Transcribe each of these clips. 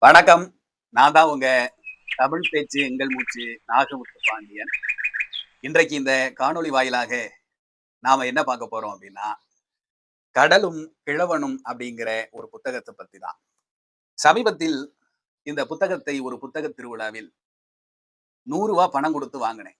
வணக்கம். நான் தான் உங்க தமிழ் பேச்சு எங்கள் மூச்சு நாகமுத்து பாண்டியன். இன்றைக்கு இந்த காணொளி வாயிலாக நாம என்ன பார்க்க போறோம் அப்படின்னா, கடலும் கிழவனும் அப்படிங்கிற ஒரு புத்தகத்த பத்தி தான். சமீபத்தில் இந்த புத்தகத்தை ஒரு புத்தக திருவிழாவில் ரூ. 100 பணம் குடுத்து வாங்கினேன்.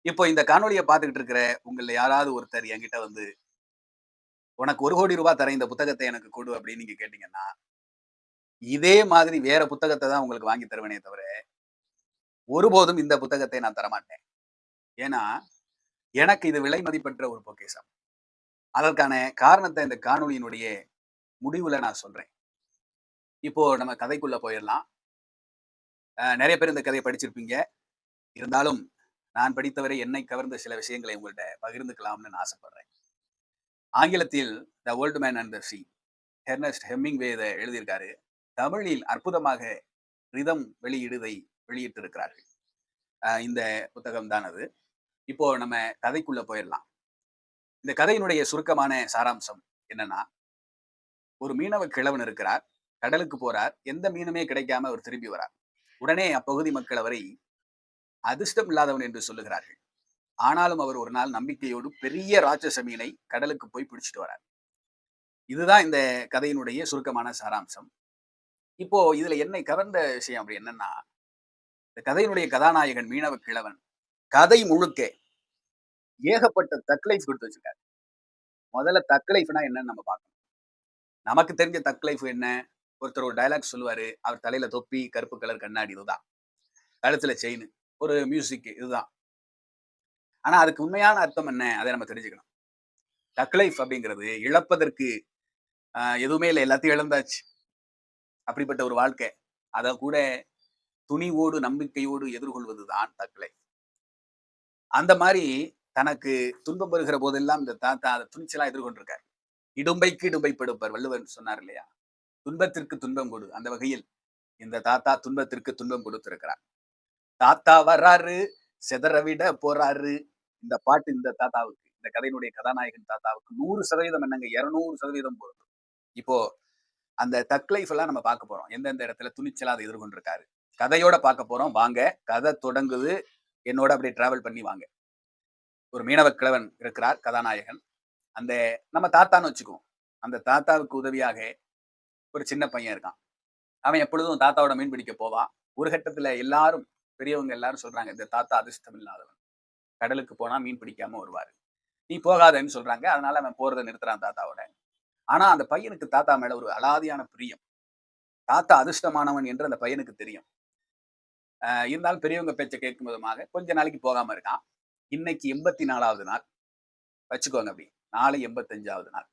இப்போ இந்த காணொளிய பார்த்துக்கிட்டு இருக்கிற உங்கள்ல யாராவது ஒருத்தர் என்கிட்ட வந்து, "உனக்கு ரூ. 1,00,00,000 தரேன் இந்த புத்தகத்த எனக்கு குடு" அப்படின்னு நீங்க கேட்டீங்கன்னா, இதே மாதிரி வேற புத்தகத்த தான் உங்களுக்கு வாங்கி தருவேனே தவிர, ஒருபோதும் இந்த புத்தகத்தை நான் தரமாட்டேன். ஏன்னா, எனக்கு இது விலை மதிப்பற்ற ஒரு பொக்கிஷம். அதற்கான காரணத்த இந்த காணொளியினுடைய முடிவுல நான் சொல்றேன். இப்போ நம்ம கதைக்குள்ள போயிரலாம். நெறைய பேர் இந்த கதைய படிச்சிருப்பீங்க. இருந்தாலும் நான் படித்தவரை என்னை கவர்ந்த சில விஷயங்களை உங்கள்ட்ட பகிர்ந்துக்கலாம்னு நான் ஆசைப்படுறேன். ஆங்கிலத்தில் "the old man and the sea" Ernest Hemingway இத எழுதியிருக்காரு. தமிழில் அற்புதமாக ரிதம் வெளியிடுதை வெளியிட்டிருக்கிறார்கள். இந்த புத்தகம் தான் அது. இப்போ நம்ம கதைக்குள்ள போயிரலாம். இந்த கதையினுடைய சுருக்கமான சாராம்சம் என்னன்னா, ஒரு மீனவ கிழவன் இருக்கிறார். கடலுக்கு போறார். எந்த மீனுமே கிடைக்காம அவர் திரும்பி வரார். உடனே அப்பகுதி மக்கள் அவரை அதிர்ஷ்டம் இல்லாதவன் என்று சொல்லுகிறார்கள். ஆனாலும் அவர் ஒரு நாள் நம்பிக்கையோடு பெரிய ராட்சச மீனை கடலுக்கு போய் பிடிச்சிட்டு வரார். இதுதான் இந்த கதையினுடைய சுருக்கமான சாராம்சம். இப்போ இதுல என்னை கவர்ந்த விஷயம் அப்படி என்னன்னா, இந்த கதையினுடைய கதாநாயகன் மீனவ கிழவன் கதை முழுக்க ஏகப்பட்ட தக் லைஃப் குடுத்து வச்சிருக்காரு. முதல்ல தக் லைஃப்னா என்னன்னு நம்ம பார்க்கணும். நமக்கு தெரிஞ்ச தக் லைஃப் என்ன? ஒருத்தர் ஒரு டயலாக் சொல்லுவாரு. அவர் தலையில தொப்பி, கருப்பு கலர் கண்ணாடி இதுதான். கழுத்துல செயினு, ஒரு மியூசிக் இதுதான். ஆனா அதுக்கு உண்மையான அர்த்தம் என்ன? அத நம்ம தெரிஞ்சுக்கணும். தக் லைஃப் அப்படிங்கிறது இழப்பதற்கு எதுவுமே இல்ல. எல்லாத்தையும் இழந்தாச்சு. அப்படிப்பட்ட ஒரு வாழ்க்கை. அத கூட துணிவோடு, நம்பிக்கையோடு எதிர்கொள்வது தான் தக் லைஃப். அந்த மாரி தனக்கு துன்பம் வருகிற போதெல்லாம் இந்த தாத்தா அத துணிச்சலா எதிர்கொண்டிருக்காரு. "இடும்பைக்கு இடும்பை படுப்பர்" வள்ளுவர் சொன்னார் இல்லையா? துன்பத்திற்கு துன்பம் கொடு. அந்த வகையில் இந்த தாத்தா துன்பத்திற்கு துன்பம் கொடுத்திருக்கிறார். தாத்தா வர்றாரு, சிதற விட போறாரு. இந்த பாட்டு இந்த தாத்தாவுக்கு, இந்த கதையினுடைய கதாநாயகன் தாத்தாவுக்கு 100% என்னங்க 200% பொருந்தும். இப்போ அந்த தக் லைஃப் எல்லாம் நம்ம பார்க்க போறோம். எந்தெந்த இடத்துல துணிச்சலா அத எதிர்கொண்டிருக்காரு. கதையோட பார்க்க போறோம். வாங்க. கதை தொடங்குது. என்னோட அப்படியே டிராவல் பண்ணி வாங்க. ஒரு மீனவ கிழவன் இருக்கிறார் கதாநாயகன். அந்த நம்ம தாத்தான்னு வச்சுக்குவோம். அந்த தாத்தாவுக்கு உதவியாக ஒரு சின்ன பையன் இருக்கான். அவன் எப்பொழுதும் தாத்தாவோட மீன் பிடிக்க போவான். ஒரு கட்டத்துல எல்லாரும் பெரியவங்க எல்லாரும் சொல்றாங்க, "இந்த தாத்தா அதிர்ஷ்டம் இல்லாதவன். கடலுக்கு போனா மீன் பிடிக்காம வருவாரு. நீ போகாதன்னு" சொல்றாங்க. அதனால அவன் போறத நிறுத்துறான் தாத்தாவோட. ஆனா அந்த பையனுக்கு தாத்தா மேல ஒரு அலாதியான பிரியம். தாத்தா அதிர்ஷ்டமானவன் என்று அந்த பையனுக்கு தெரியும். இருந்தாலும் பெரியவங்க பேச்ச கேட்கும் விதமாக கொஞ்ச நாளைக்கு போகாம இருக்கான். இன்னைக்கு 84வது நாள். வச்சுக்கோங்க அப்படி. நாளை 85வது நாள்.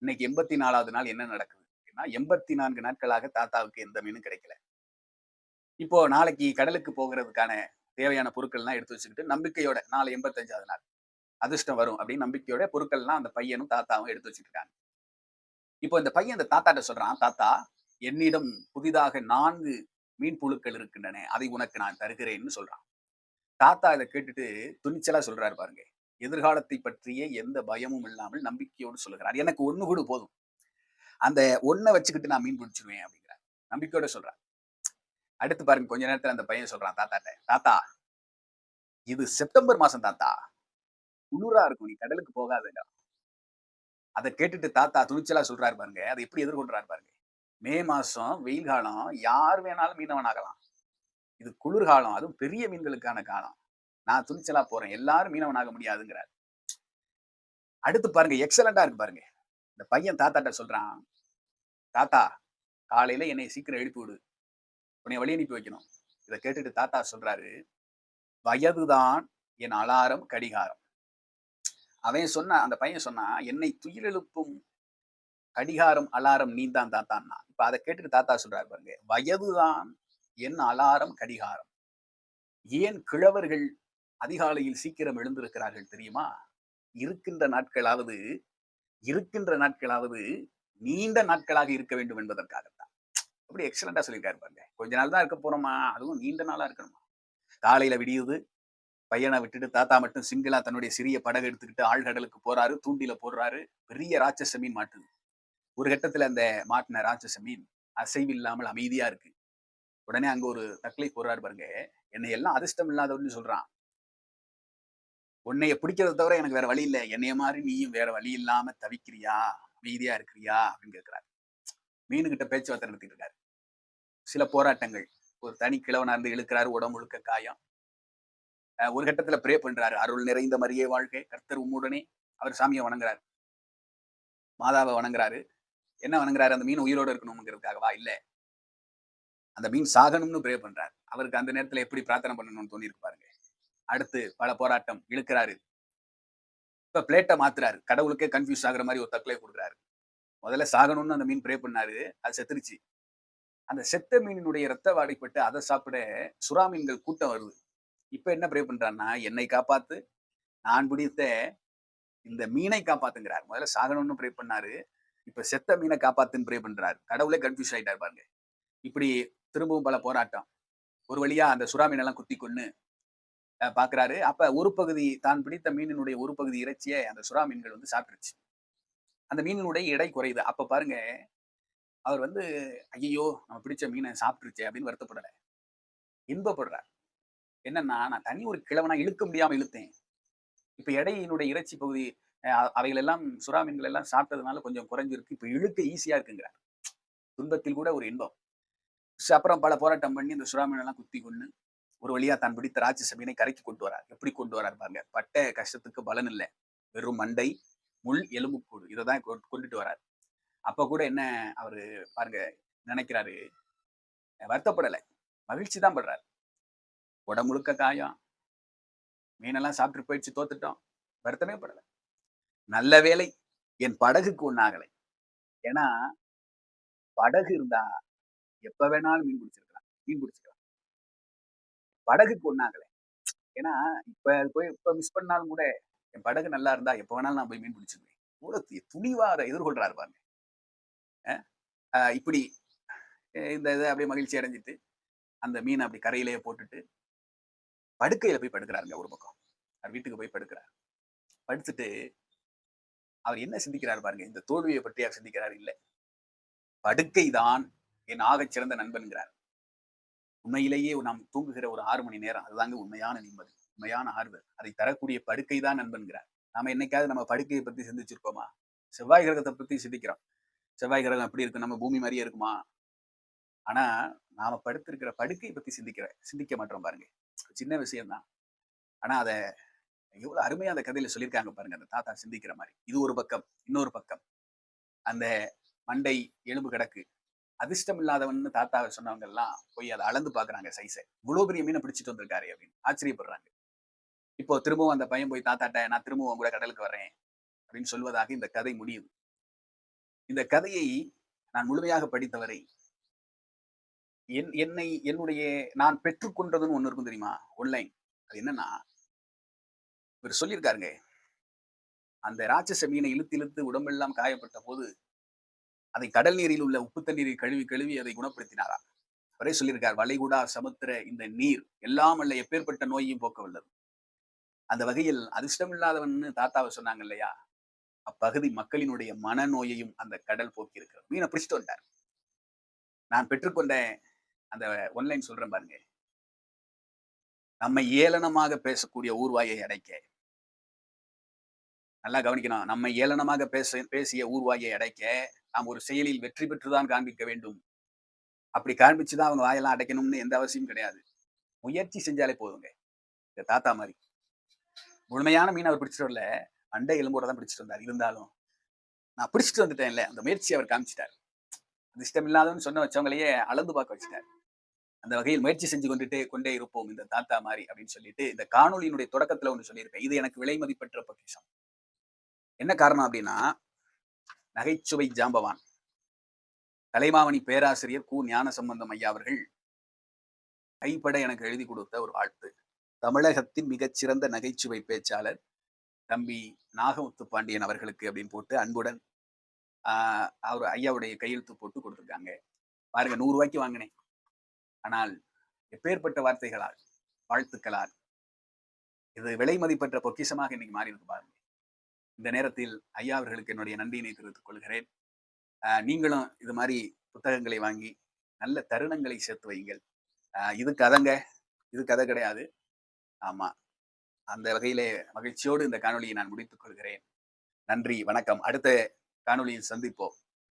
இன்னைக்கு 84வது நாள் என்ன நடக்குது அப்படின்னா, 84 நாட்களாக தாத்தாவுக்கு எந்த மீனும் கிடைக்கல. இப்போ நாளைக்கு கடலுக்கு போகுறதுக்கான தேவையான பொருட்கள்லாம் எடுத்து வச்சுக்கிட்டு நம்பிக்கையோட நாளை 85வது நாள். அதிர்ஷ்டம் வரும் அப்படின்னு நம்பிக்கையோட பொருட்கள்லாம் அந்த பையனும் தாத்தாவும் எடுத்து வச்சுட்டு இருக்காங்க. இப்போ இந்த பையன் இந்த தாத்தாட்ட சொல்றான், "தாத்தா, என்னிடம் புதிதாக 4 மீன் புழுக்கள் இருக்கின்றன. அதை உனக்கு நான் தருகிறேன்னு" சொல்றான். தாத்தா இத கேட்டுட்டு துணிச்சலா சொல்றாரு பாருங்க. எதிர்காலத்தை பற்றிய எந்த பயமும் இல்லாமல் நம்பிக்கையோடு சொல்லுகிறார். "எனக்கு 1 குடு போதும். அந்த 1 வச்சுக்கிட்டு நான் மீன் பிடிச்சுருவேன்" அப்படிங்கிறார். நம்பிக்கையோட சொல்றார். அடுத்து பாருங்க கொஞ்ச நேரத்துல அந்த பையன் சொல்றான் தாத்தாட்ட, "தாத்தா, இது செப்டம்பர் மாசம் தாத்தா. குளிரா இருக்கும். நீ கடலுக்கு போகாதடா." அத கேட்டுட்டு தாத்தா துணிச்சலா சொல்றாரு பாருங்க. அத எப்படி எதிர்கொள்றாரு பாருங்க. மே மாசம் வெயில் காலம். யார் வேணாலும் மீனவன் ஆகலாம். இது குளிர்காலம். அதுவும் பெரிய மீன்களுக்கான காலம். நான் துணிச்சலா போறேன். எல்லாரும் மீனவன் ஆக முடியாதுங்கிறார். அடுத்து பாருங்க எக்ஸலென்ட்டா இருக்கு பாருங்க. இந்த பையன் தாத்தாட்ட சொல்றான், "தாத்தா, காலையில என்னைய சீக்கிரம் எழுப்பி விடு. உன்னைய வழி அனுப்பி வைக்கணும்." இத கேட்டுட்டு தாத்தா சொல்றாரு, "வயதுதான் என் அலாரம், கடிகாரம்." அவன் சொன்னான் அந்த பையன் சொன்னான், "என்னை துயிலெழுப்பும் கடிகாரம், அலாரம் நீதான் தாத்தான்னா." இப்ப அத கேட்டுட்டு தாத்தா சொல்றாரு பாருங்க, "வயதுதான் என் அலாரம், கடிகாரம். ஏன் கிழவர்கள் அதிகாலையில் சீக்கிரம் எழுந்திருக்கிறார்கள் தெரியுமா? இருக்கின்ற நாட்களாவது இருக்கின்ற நாட்களாவது நீண்ட நாட்களாக இருக்க வேண்டும் என்பதற்காகத்தான்." அப்படி எக்ஸலென்ட்டா சொல்லியிருக்காரு பாருங்க. கொஞ்ச நாள் தான் இருக்க போறோமா, அதுவும் நீண்ட நாளா இருக்கணுமா. காலையில விடியுது. பையன விட்டுட்டு தாத்தா மட்டும் சிங்கிளா தன்னுடைய சிறிய படகு எடுத்துக்கிட்டு ஆழ்கடலுக்கு போறாரு. தூண்டில போடுறாரு. பெரிய ராட்சச மீன் மாட்டுது. ஒரு கட்டத்துல அந்த மாட்டுன ராட்சச மீன் அசைவில்லாமல் அமைதியா இருக்கு. உடனே அங்க ஒரு தக்லை போடுறாரு பாருங்க. என்னை எல்லாம் அதிர்ஷ்டம் இல்லாதவன்னு சொல்றான். உன்னைய பிடிக்கிறத தவிர எனக்கு வேற வழி இல்ல. என்னைய மாரி நீயும் வேற வழி இல்லாம தவிக்கிறியா? அமைதியா இருக்கிறியா? அப்படின்னு கேட்கிறாரு. மீனுகிட்ட பேச்சுவார்த்தை நடத்திட்டு இருக்காரு. சில போராட்டங்கள். ஒரு தனி கிழவனா இருந்து இழுக்கிறாரு. உடம்பு முழுக்க காயம். ஒரு கட்டத்துல ப்ரே பண்றாரு. அருள் நிறைந்த மரியே வாழ்க! கர்த்தர் உம்முடனே. அவர் சாமிய வணங்குறாரு. மாதாவ வணங்குறாரு. என்ன வணங்குறாரு? அந்த மீன் உயிரோட இருக்கணும்ங்கிறதுக்காகவா? இல்ல. அந்த மீன் சாகணும்னு ப்ரே பண்றாரு. அவருக்கு அந்த நேரத்துல எப்படி பிரார்த்தனை பண்ணணும்னு தோணியிருக்கு பாருங்க. அடுத்து பல போராட்டம். இழுக்கிறாரு. இப்ப பிளேட்ட மாத்துறாரு. கடவுளுக்கே கன்ஃப்யூஸ் ஆகுற மாரி ஒரு தக்லைஃப் குடுக்குறாரு. முதல்ல சாகணும்னு அந்த மீன் ப்ரே பண்ணாரு. அது செத்துருச்சு. அந்த செத்த மீனினுடைய ரத்த வாடைப்பட்டு அத சாப்பிட சுறா மீன்கள் கூட்டம் வருது. இப்ப என்ன ப்ரே பண்றார்ன்னா, என்னை காப்பாத்து. நான் பிடித்த இந்த மீனை காப்பாத்துங்கிறார். முதல்ல சாகணும்னு ப்ரே பண்ணாரு. இப்ப செத்த மீன காப்பாத்துன்னு ப்ரே பண்றாரு. கடவுளே கன்ஃப்யூஸ் ஆயிட்டாரு பாருங்க. இப்படி திரும்பவும் பல போராட்டம். ஒரு வழியா அந்த சுறா மீனெல்லாம் குத்தி கொன்னு பார்க்குறாரு. அப்ப ஒரு பகுதி தான் பிடித்த மீனினுடைய ஒரு பகுதி இறைச்சிய அந்த சுறா மீன்கள் வந்து சாப்பிட்டுருச்சு. அந்த மீனினுடைய எடை குறையுது. அப்ப பாருங்க, அவர் வந்து ஐய்யய்யோ! நம்ம பிடிச்ச மீன சாப்பிட்டுருச்சே அப்படின்னு வருத்தப்படல. இன்பப்படுறார். என்னன்னா, நான் தனி ஒரு கிழவனா இழுக்க முடியாம இழுத்தேன். இப்ப எடையினுடைய இறைச்சி பகுதி அவைகள் எல்லாம் சுறா மீன்கள் எல்லாம் சாப்பிட்டதுனால கொஞ்சம் குறைஞ்சிருக்கு. இப்ப இழுக்க ஈஸியா இருக்குங்கிறார். துன்பத்தில் கூட ஒரு இன்பம். அப்புறம் பல போராட்டம் பண்ணி இந்த சுறா மீனெல்லாம் குத்தி கொன்னு, ஒரு வழியா தான் பிடித்த ராட்சச மீனை கரைக்கு கொண்டு வரார். எப்படி கொண்டு வரார் பாருங்க. பட்ட கஷ்டத்துக்கு பலன் இல்ல. வெறும் மண்டை, முள், எலும்புக்கூடு. இத தான் கொண்டுட்டு வரார். அப்ப கூட என்ன அவரு பாருங்க நினைக்கிறாரு, வருத்தப்படல. மகிழ்ச்சி தான் படுறாரு. உடம்பு முழுக்க காயம். மீனெல்லாம் சாப்பிட்டுட்டு போயிடுச்சு, தோத்துட்டோம். வருத்தமே படல. நல்ல வேளை என் படகுக்கு ஒண்ணும் ஆகலை. ஏன்னா, படகு இருந்தா எப்ப வேணாலும் மீன் பிடிச்சிருக்கலாம். மீன் பிடிச்சுக்கலாம். படகுக்கு ஒண்ணும் ஆகல. ஏன்னா, இப்ப அது போய் இப்ப மிஸ் பண்ணாலும் கூட, என் படகு நல்லா இருந்தா எப்ப வேணாலும் நான் போய் மீன் பிடிச்சுக்குவேன். எவ்வளோ துணிவா அத எதிர்கொள்றாரு பாருங்க. இப்படி இந்த இத அப்படியே மகிழ்ச்சி அடைஞ்சுட்டு, அந்த மீன அப்படி கரையிலேயே போட்டுட்டு, படுக்கையில போய் படுக்கிறாருங்க ஒரு பக்கம். அவர் வீட்டுக்கு போய் படுக்கிறார். படுத்துட்டு அவர் என்ன சிந்திக்கிறார் பாருங்க. இந்த தோல்விய பற்றி அவர் சிந்திக்கிறார் இல்ல. படுக்கை தான் என் ஆகச் சிறந்த நண்பன்கிறார். உண்மையிலேயே நாம் தூங்குகிற ஒரு 6 மணி நேரம் அதுதாங்க உண்மையான நிம்மதி. உண்மையான ஆறுதல். அதை தரக்கூடிய படுக்கை தான் நண்பன்கிறார். நாம என்னைக்காவது நம்ம படுக்கைய பத்தி சிந்திச்சிருக்கோமா? செவ்வாய் கிரகத்த பத்தி சிந்திக்கிறோம். செவ்வாய் கிரகம் எப்படி இருக்கு? நம்ம பூமி மாரியே இருக்குமா? ஆனா, நாம படுத்திருக்கிற படுக்கைய பத்தி சிந்திக்க மாட்டோம் பாருங்க. சின்ன விஷயம் தான். ஆனா, அத எவ்வளவு அருமையா அந்த கதையில சொல்லியிருக்காங்க பாருங்க. அந்த தாத்தா சிந்திக்கிற மாரி. இது ஒரு பக்கம். இன்னொரு பக்கம். அந்த மண்டை, எலும்பு கிடக்கு. அதிர்ஷ்டம் இல்லாதவன்னு தாத்தாவ சொன்னவங்க எல்லாம் போய் அத அளந்து பார்க்குறாங்க சைஸ. இவ்ளோ பெரிய மீன பிடிச்சுட்டு வந்திருக்காரே அப்படின்னு. ஆச்சரியப்படுறாங்க. இப்போ திரும்பவும் அந்த பையன் போய் தாத்தாட்ட நான் திரும்பவும் உன் கூட கடலுக்கு வர்றேன் அப்படின்னு சொல்வதாக இந்த கதை முடியுது. இந்த கதையை நான் முழுமையாக படித்தவரை என்னுடைய நான் பெற்றுக்கொண்டதுன்னு ஒண்ணு இருக்கும் தெரியுமா? ஆன்லைன். அது என்னன்னா, இவரு சொல்லியிருக்காருங்க. அந்த ராட்சச மீனை இழுத்து இழுத்து உடம்பெல்லாம் காயப்பட்ட போது, அதை கடல் நீரில் உள்ள உப்பு தண்ணீரில் கழுவி கழுவி அதை குணப்படுத்தினாராம். அவரே சொல்லியிருக்கார். "வளைகுடா சமுத்திர இந்த நீர் எல்லாம் வல்ல எப்பேர்ப்பட்ட நோயையும் போக்க வல்லது." அந்த வகையில் அதிர்ஷ்டம் இல்லாதவன்னு தாத்தாவ சொன்னாங்க இல்லையா? அப்பகுதி மக்களினுடைய மனநோயையும் அந்த கடல் போக்கியிருக்கிறது. மீன பிடிச்சுட்டு வந்துட்டார். நான் பெற்றுக்கொண்ட அந்த ஒன்லைன் சொல்றேன் பாருங்க. நம்மை ஏளனமாக பேசக்கூடிய ஊர்வாயை அடைக்க நல்லா கவனிக்கணும். நம்மை ஏளனமாக பேசிய ஊர்வாயை அடைக்க, நாம் ஒரு செயலில் வெற்றி பெற்று தான் காண்பிக்க வேண்டும். அப்படி காண்பிச்சு தான் அவங்க வாயெல்லாம் அடைக்கணும்னு எந்த அவசியமும் கிடையாது. முயற்சி செஞ்சாலே போதுங்க. இந்த தாத்தா மாரி. முழுமையான மீன அவர் பிடிச்சுட்டு வரல. அண்டை எலும்போட தான் பிடிச்சுட்டு வந்தார். இருந்தாலும், நான் பிடிச்சுட்டு வந்துட்டேன்ல, அந்த முயற்சிய அவர் காமிச்சுட்டார். அதிர்ஷ்டம் இல்லாதவன்னு சொன்ன வச்சவங்களையே அளந்து பார்க்க வச்சுட்டார். அந்த வகையில் முயற்சி செஞ்சு கொண்டே இருப்போம் இந்த தாத்தா மாரி அப்படின்னு சொல்லிட்டு, இந்த காணொளியினுடைய தொடக்கத்துல ஒண்ணு சொல்லியிருப்பேன். இது எனக்கு விலை மதிப்பற்ற பொக்கிஷம். என்ன காரணம் அப்படின்னா, நகைச்சுவை ஜாம்பவான். கலைமாமணி பேராசிரியர் கு. ஞானசம்பந்தம் ஐயா அவர்கள் கைப்பட எனக்கு எழுதி கொடுத்த ஒரு வாழ்த்து. தமிழகத்தின் மிகச்சிறந்த நகைச்சுவை பேச்சாளர் தம்பி நாகமுத்து பாண்டியன் அவர்களுக்கு அப்படின்னு போட்டு அன்புடன் அவர் ஐயாவுடைய கையெழுத்து போட்டு கொடுத்துருக்காங்க. பாருங்க ₹100 வாங்கினேன். ஆனால் எப்பேற்பட்ட வார்த்தைகளால், வாழ்த்துக்களால் இது விலை மதிப்பற்ற பொக்கிஷமாக இன்னைக்கு மாறி இருக்கு பாருங்க. இந்த நேரத்தில் ஐயா அவர்களுக்கு என்னுடைய நன்றியினை தெரிவித்துக் கொள்கிறேன். நீங்களும் இது மாதிரி புத்தகங்களை வாங்கி நல்ல தருணங்களை சேர்த்து வையுங்கள். இது கதைங்க. இது கதை கிடையாது. ஆமா. அந்த வகையிலே மகிழ்ச்சியோடு இந்த காணொளியை நான் முடித்துக் கொள்கிறேன். நன்றி, வணக்கம். அடுத்த காணொளியில் சந்திப்போம்.